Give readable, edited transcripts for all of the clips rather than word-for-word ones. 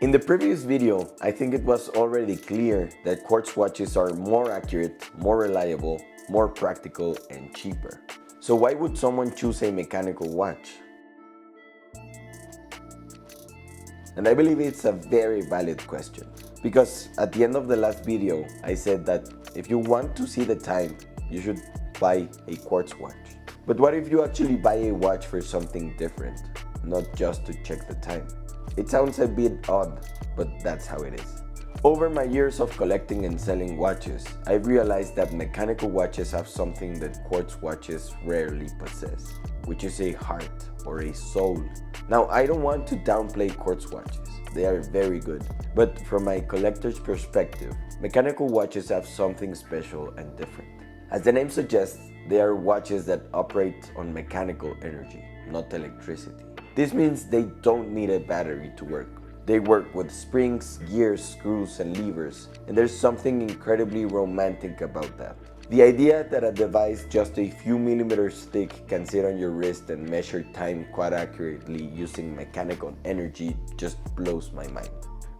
In the previous video, I think it was already clear that quartz watches are more accurate, more reliable, more practical, and cheaper. So why would someone choose a mechanical watch? And I believe it's a very valid question, because at the end of the last video, I said that if you want to see the time, you should buy a quartz watch. But what if you actually buy a watch for something different, not just to check the time? It sounds a bit odd, but that's how it is. Over my years of collecting and selling watches, I've realized that mechanical watches have something that quartz watches rarely possess, which is a heart or a soul. Now, I don't want to downplay quartz watches. They are very good, but from my collector's perspective, mechanical watches have something special and different. As the name suggests, they are watches that operate on mechanical energy, not electricity. This means they don't need a battery to work. They work with springs, gears, screws, and levers, and there's something incredibly romantic about that. The idea that a device just a few millimeters thick can sit on your wrist and measure time quite accurately using mechanical energy just blows my mind.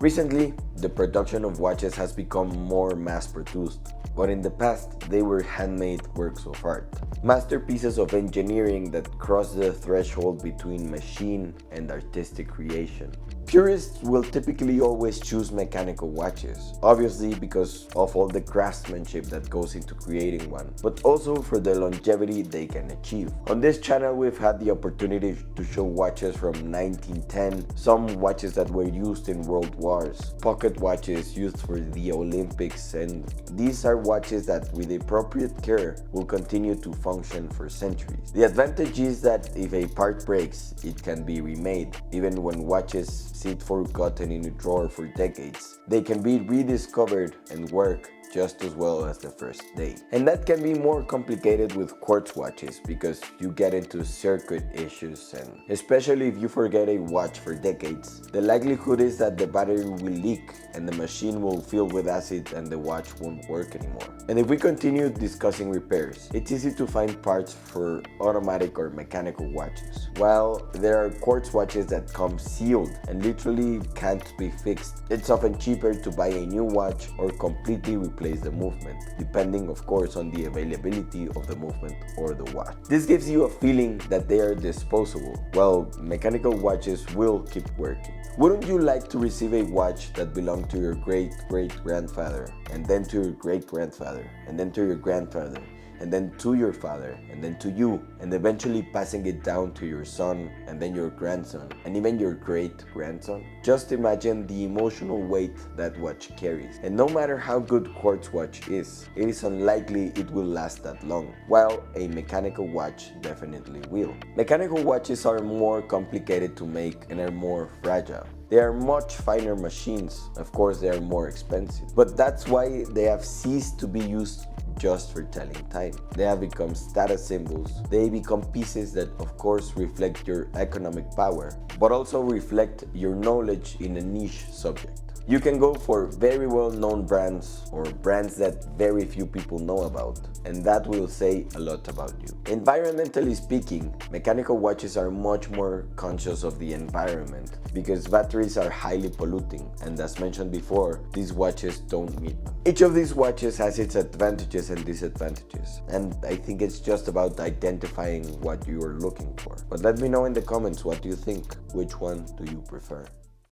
Recently, the production of watches has become more mass-produced, but in the past, they were handmade works of art. Masterpieces of engineering that cross the threshold between machine and artistic creation. Purists will typically always choose mechanical watches, obviously because of all the craftsmanship that goes into creating one, but also for the longevity they can achieve. On this channel, we've had the opportunity to show watches from 1910, some watches that were used in World Wars, pocket watches used for the Olympics, and these are watches that with appropriate care will continue to function for centuries. The advantage is that if a part breaks, it can be remade. Even when watches sit forgotten in a drawer for decades, they can be rediscovered and work just as well as the first day. And that can be more complicated with quartz watches because you get into circuit issues, and especially if you forget a watch for decades, the likelihood is that the battery will leak and the machine will fill with acid and the watch won't work anymore. And if we continue discussing repairs, it's easy to find parts for automatic or mechanical watches, while there are quartz watches that come sealed and literally can't be fixed. It's often cheaper to buy a new watch or completely replace the movement, depending of course on the availability of the movement or the watch. This gives you a feeling that they are disposable, while mechanical watches will keep working. Wouldn't you like to receive a watch that belonged to your great-great-grandfather, and then to your great-grandfather, and then to your grandfather, and then to your father, and then to you, and eventually passing it down to your son, and then your grandson, and even your great-grandson? Just imagine the emotional weight that watch carries. And no matter how good quartz watch is, it is unlikely it will last that long, while a mechanical watch definitely will. Mechanical watches are more complicated to make and are more fragile. They are much finer machines, of course they are more expensive, but that's why they have ceased to be used just for telling time. They have become status symbols. They become pieces that of course reflect your economic power, but also reflect your knowledge in a niche subject. You can go for very well-known brands or brands that very few people know about, and that will say a lot about you. Environmentally speaking, mechanical watches are much more conscious of the environment because batteries are highly polluting, and as mentioned before, these watches don't meet them. Each of these watches has its advantages and disadvantages, and I think it's just about identifying what you are looking for. But let me know in the comments what you think. Which one do you prefer?